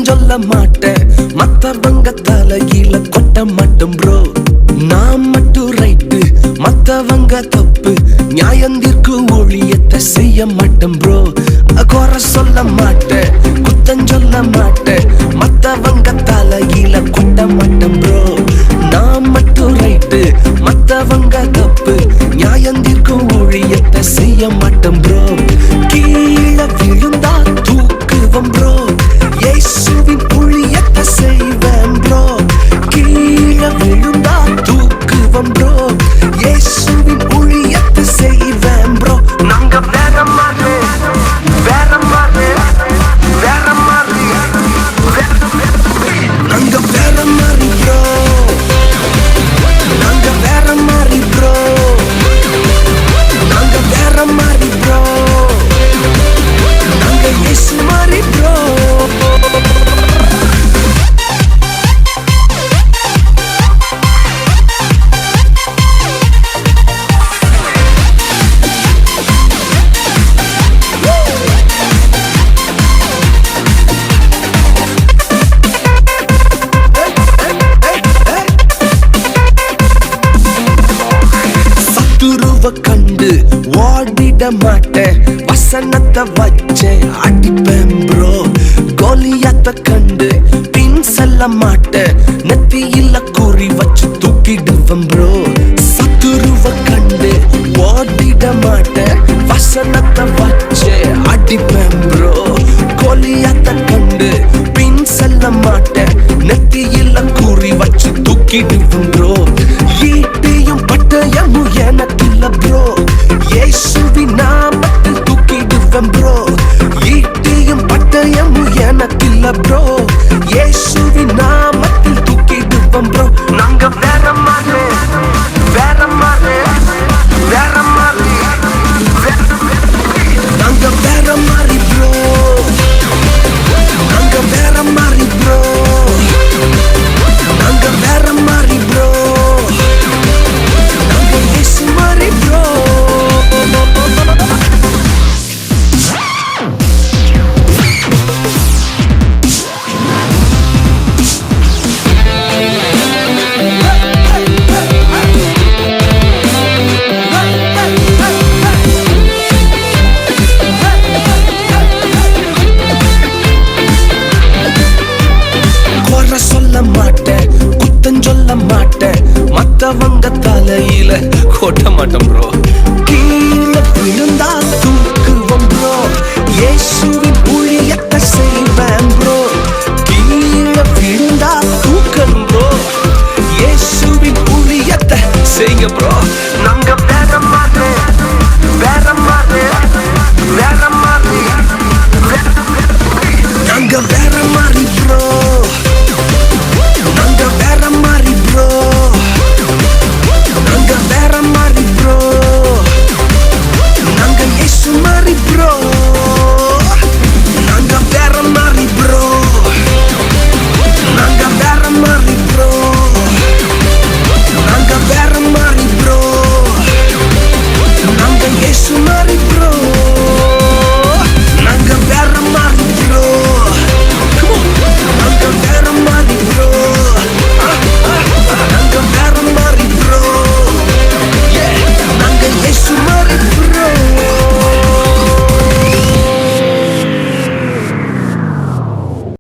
சொல்ல மாட்டேன், மத்தவங்க தலையில கொட்ட மாட்டோம் ப்ரோ. நான் மட்டும் ரைட்டு, மத்தவங்க தப்பு, நியாயந்திற்கு ஊழியத்தை செய்ய மாட்டேன் ப்ரோ. குறை சொல்ல மாட்டேன், குத்தம் சொல்ல மாட்டேன், மத்தவங்க தலையில கொட்ட மாட்டேன் ப்ரோ. நான் மட்டும் ரைட்டு, மத்தவங்க தப்பு, நியாயந்திற்கு ஊழியத்தை செய்ய மாட்டேன் ப்ரோ. கீழே விழுந்தா தூக்குவம் ப்ரோ, இயேசுவின் ஊழியத்தை செய்வேன் ப்ரோ. கீழே விழுந்தா தூக்குவம் ப்ரோ, இயேசுவின் ஊழியத்தை செய்வேன் ப்ரோ. நாங்க வேற மாதிரி, வேற மாதிரி, வேற மாதிரி, நாங்க வேற மாதிரி ப்ரோ. நாங்க வேற மாதிரி ப்ரோ. நாங்க வேற மாதிரி ப்ரோ. நாங்க இயேசு மாதிரி ப்ரோ. கண்டு ஓடிட மாட்டேன், வசனத்தை வச்சே அடிப்பேன் ப்ரோ. கோலியாத்த கண்டு பின் செல்ல மாட்டேன், நெத்தியில குறி வச்சு தூக்கிடுவேன் ப்ரோ. சத்துருவ கண்டு ஓடிட மாட்டேன், வசனத்தை வச்சே அடிப்பேன் ப்ரோ. கோலியாத்த கண்டு பின் செல்ல மாட்டேன், நெத்தியில குறி வச்சு தூக்கிடுவேன் ப்ரோ. ஈட்டியும் பட்டயமும் எனக்கு ப்ரோ, இயேசுவின் நாமத்தில் தூக்கிடுவேன் ப்ரோ. ஈட்டியும் பட்டயமும் எனக்கு இல்ல ப்ரோ, இயேசுவின் நாமத்தில் தூக்கிடுவேன் ப்ரோ. நாங்க வேற மாதிரி, வேற மாதிரி, வேற மாதிரி, நாங்க வேற மாதிரி ப்ரோ. நாங்க வேற மாதிரி ப்ரோ. நாங்க வேற மாதிரி ப்ரோ. நாங்க இயேசு மாதிரி ப்ரோ. சொல்ல மாட்டேன், குத்தம் சொல்ல மாட்டேன், மத்தவங்க தலையில கொட்ட மாட்டேன் ப்ரோ.